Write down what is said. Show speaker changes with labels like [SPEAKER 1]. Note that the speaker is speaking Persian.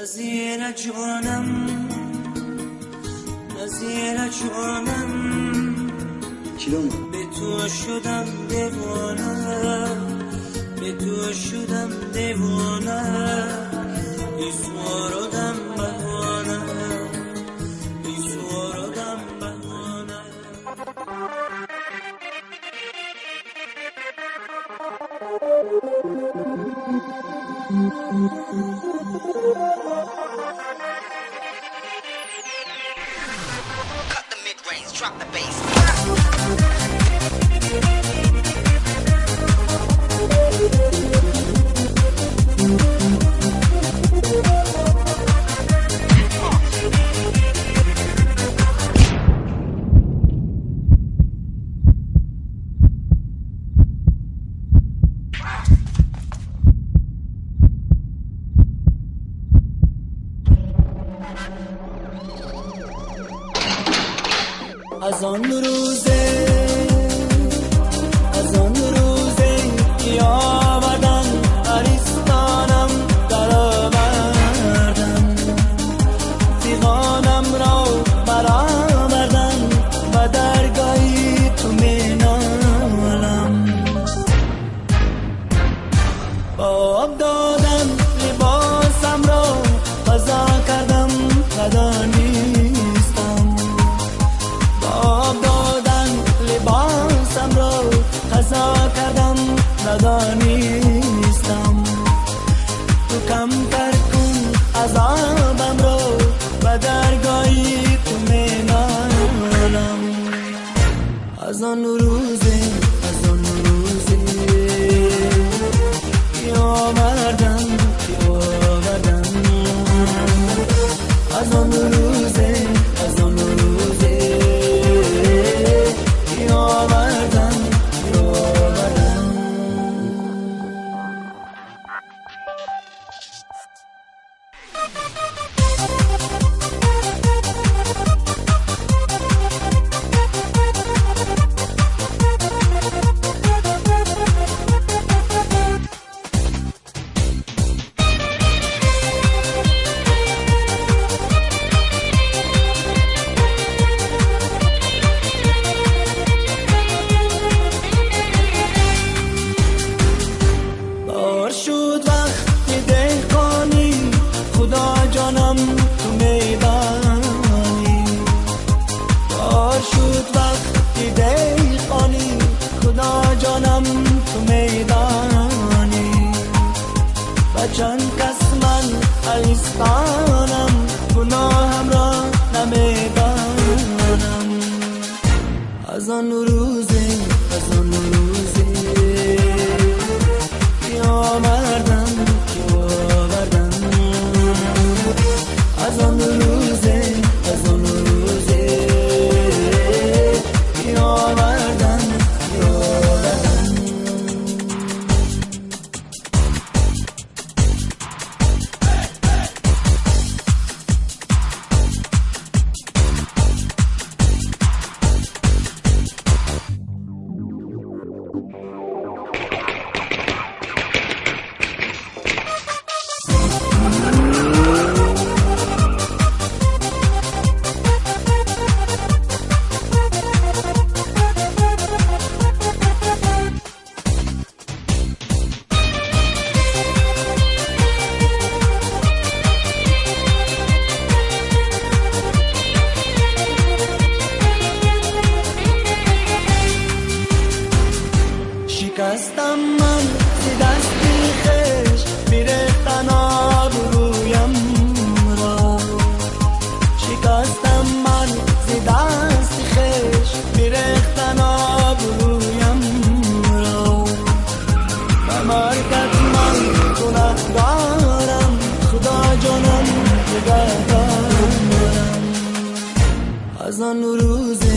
[SPEAKER 1] نظیر جانم نظیر جانم به تو شدم دیوانه به تو شدم دیوانه ایسوارادم بهانه ایسوارادم بهانه
[SPEAKER 2] Cut the mid-range, drop the bass.
[SPEAKER 1] از آن روزه که آمدن عریستانم در آوردن فیغانم را برآوردن و درگاهی تو می نالم با آب دادن لباسم را قضا کردم قضا نیستم آب دادن لباسم را قضا کردم ندانستم تو کم تر کن عذابم را و درگاهی تو می نالم از آن روزه که آوردن از آن روزه شد وقتی دهقانی خدا جانم تو میدانی بار شد وقتی دهقانی خدا جانم تو میدانی و چند کس من علیستانم گناهم را نمیدانم از آن روزه آوردن از آن روزه آوردن شکستم من ز دستی خش میرفتن آبرویم را شکستم من ز دستی خش میرفتن آبرویم را ممارکت من گناهگارم خدا جانم نگهدارم از آن روزه